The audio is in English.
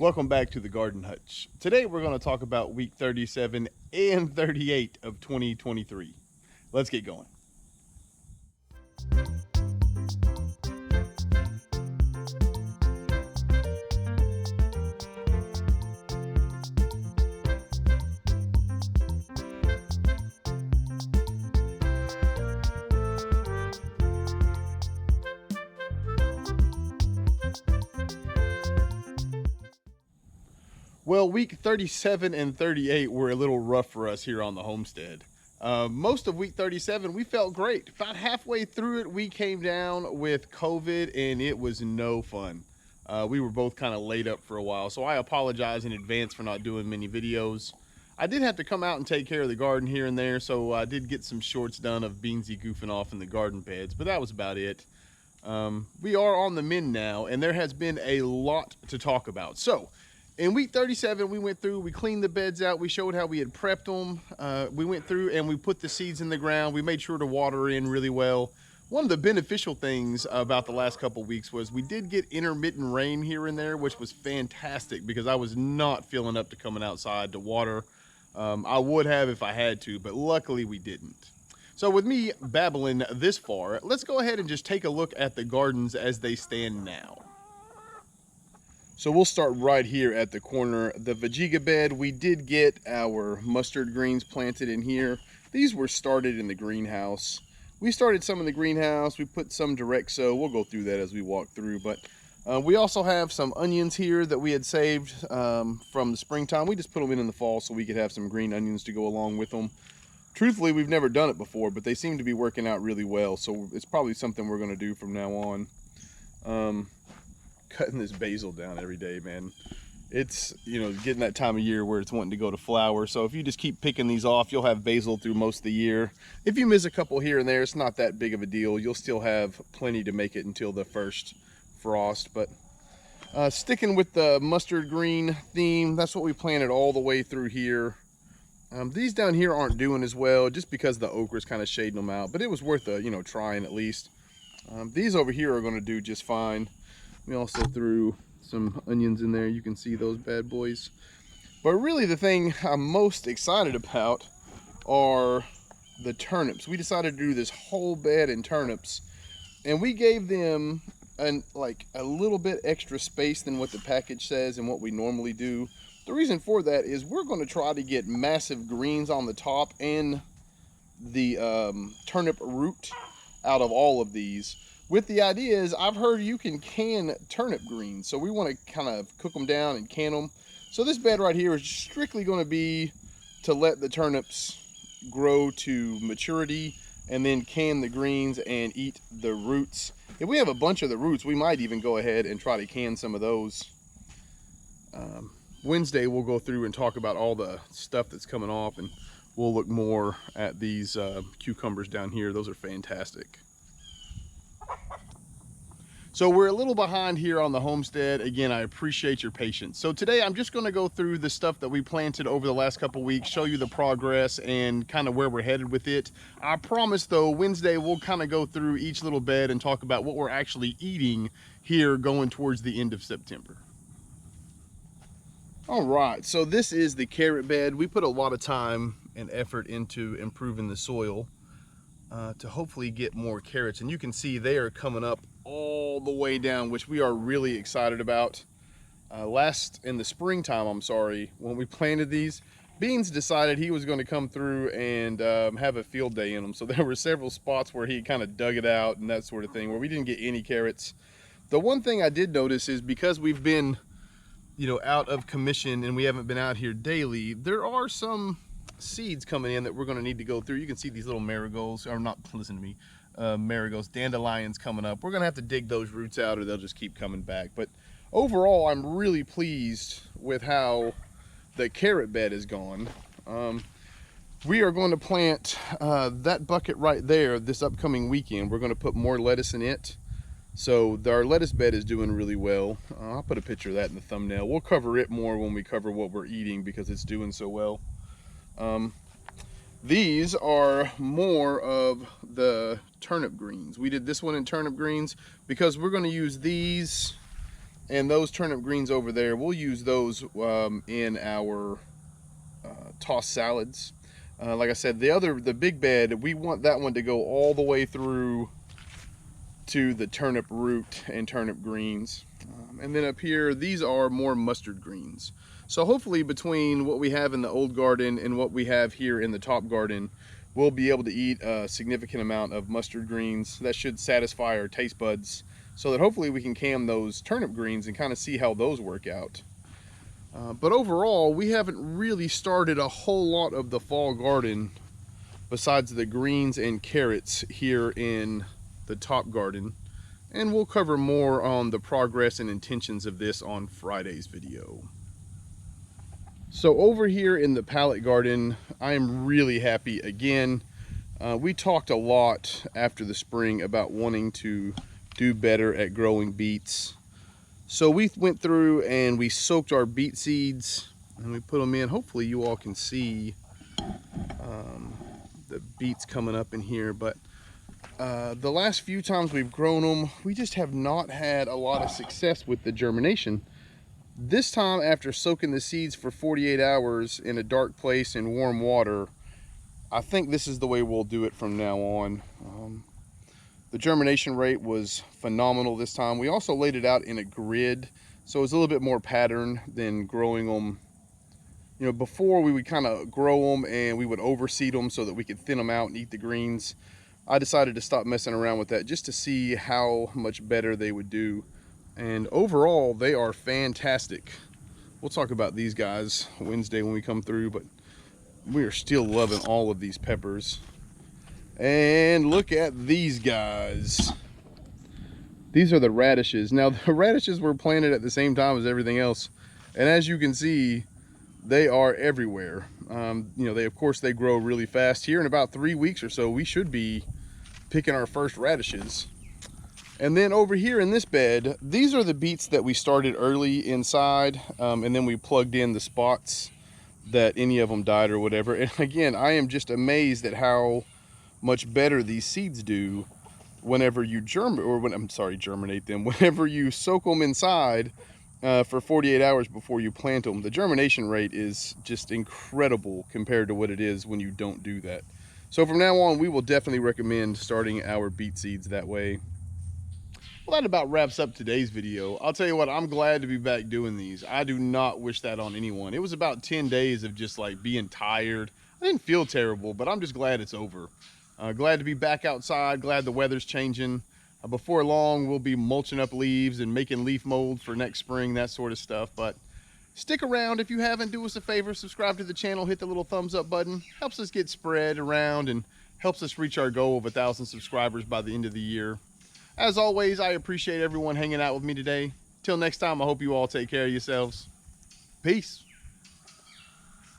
Welcome back to the Garden Hutch. Today we're going to talk about week 37 and 38 of 2023. Let's get going. Well, week 37 and 38 were a little rough for us here on the homestead. Most of week 37, we felt great. About halfway through it, we came down with COVID and it was no fun. We were both kind of laid up for a while, so I apologize in advance for not doing many videos. I did have to come out and take care of the garden here and there, so I did get some shorts done of Beansy goofing off in the garden beds, but that was about it. We are on the mend now, and there has been a lot to talk about. So, in week 37, we went through, we cleaned the beds out, we showed how we had prepped them. We went through and we put the seeds in the ground. We made sure to water in really well. One of the beneficial things about the last couple weeks was we did get intermittent rain here and there, which was fantastic because I was not feeling up to coming outside to water. I would have if I had to, but luckily we didn't. So with me babbling this far, let's go ahead and just take a look at the gardens as they stand now. So we'll start right here at the corner. The Vegeta bed, we did get our mustard greens planted in here. These were started in the greenhouse. We started some in the greenhouse. We put some direct sow. We'll go through that as we walk through. But we also have some onions here that we had saved from the springtime. We just put them in the fall so we could have some green onions to go along with them. Truthfully, we've never done it before, but they seem to be working out really well. So it's probably something we're going to do from now on. Cutting this basil down every day, man. It's, getting that time of year where it's wanting to go to flower. So if you just keep picking these off, you'll have basil through most of the year. If you miss a couple here and there, it's not that big of a deal. You'll still have plenty to make it until the first frost. But sticking with the mustard green theme, that's what we planted all the way through here. These down here aren't doing as well just because the okra is kind of shading them out, but it was worth trying at least. These over here are going to do just fine. We also threw some onions in there. You can see those bad boys. But really the thing I'm most excited about are the turnips. We decided to do this whole bed in turnips, and we gave them a little bit extra space than what the package says and what we normally do. The reason for that is we're going to try to get massive greens on the top and the turnip root out of all of these. With the idea is, I've heard you can can turnip greens, so we want to kind of cook them down and can them. So this bed right here is strictly going to be to let the turnips grow to maturity and then can the greens and eat the roots. If we have a bunch of the roots, we might even go ahead and try to can some of those. Wednesday we'll go through and talk about all the stuff that's coming off, and we'll look more at these cucumbers down here. Those are fantastic. So we're a little behind here on the homestead. Again, I appreciate your patience. So today I'm just going to go through the stuff that we planted over the last couple weeks, show you the progress and kind of where we're headed with it. I promise though, Wednesday we'll kind of go through each little bed and talk about what we're actually eating here going towards the end of September. All right, so this is the carrot bed. We put a lot of time and effort into improving the soil to hopefully get more carrots, and you can see they are coming up all the way down, which we are really excited about. In the springtime, when we planted these, Beans decided he was going to come through and have a field day in them. So there were several spots where he kind of dug it out and that sort of thing, where we didn't get any carrots. The one thing I did notice is because we've been out of commission and we haven't been out here daily, there are some seeds coming in that we're going to need to go through. You can see these little marigolds, or not, listen to me, marigolds, dandelions coming up. We're going to have to dig those roots out or they'll just keep coming back. But overall, I'm really pleased with how the carrot bed is gone. We are going to plant that bucket right there this upcoming weekend. We're going to put more lettuce in it. So our lettuce bed is doing really well. I'll put a picture of that in the thumbnail. We'll cover it more when we cover what we're eating because it's doing so well. These are more of the turnip greens. We did this one in turnip greens because we're going to use these And those turnip greens over there, we'll use those in our tossed salads. Like I said, the big bed, we want that one to go all the way through to the turnip root and turnip greens. And then up here, these are more mustard greens. So hopefully between what we have in the old garden and what we have here in the top garden, we'll be able to eat a significant amount of mustard greens. That should satisfy our taste buds so that hopefully we can can those turnip greens and kind of see how those work out. But overall, we haven't really started a whole lot of the fall garden besides the greens and carrots here in the top garden. And we'll cover more on the progress and intentions of this on Friday's video. So over here in the pallet garden, I am really happy again. We talked a lot after the spring about wanting to do better at growing beets. So we went through and we soaked our beet seeds and we put them in. Hopefully you all can see the beets coming up in here, but the last few times we've grown them, we just have not had a lot of success with the germination. This time, after soaking the seeds for 48 hours in a dark place in warm water, I think this is the way we'll do it from now on. The germination rate was phenomenal this time. We also laid it out in a grid, so it was a little bit more pattern than growing them. You know, before we would kind of grow them and we would overseed them so that we could thin them out and eat the greens. I decided to stop messing around with that just to see how much better they would do. And overall, they are fantastic. We'll talk about these guys Wednesday when we come through, but we are still loving all of these peppers. And look at these guys. These are the radishes. Now, the radishes were planted at the same time as everything else. And as you can see, they are everywhere. You know, of course, they grow really fast. Here in about 3 weeks or so, we should be picking our first radishes. And then over here in this bed, these are the beets that we started early inside, and then we plugged in the spots that any of them died or whatever. And again, I am just amazed at how much better these seeds do whenever you germinate them, whenever you soak them inside for 48 hours before you plant them. The germination rate is just incredible compared to what it is when you don't do that. So from now on, we will definitely recommend starting our beet seeds that way. Well, that about wraps up today's video. I'll tell you what, I'm glad to be back doing these. I do not wish that on anyone. It was about 10 days of just like being tired. I didn't feel terrible, but I'm just glad it's over. Glad to be back outside, glad the weather's changing. Before long, we'll be mulching up leaves and making leaf mold for next spring, that sort of stuff. But stick around if you haven't. Do us a favor, subscribe to the channel, hit the little thumbs up button. Helps us get spread around and helps us reach our goal of 1,000 subscribers by the end of the year. As always, I appreciate everyone hanging out with me today. Till next time, I hope you all take care of yourselves. Peace.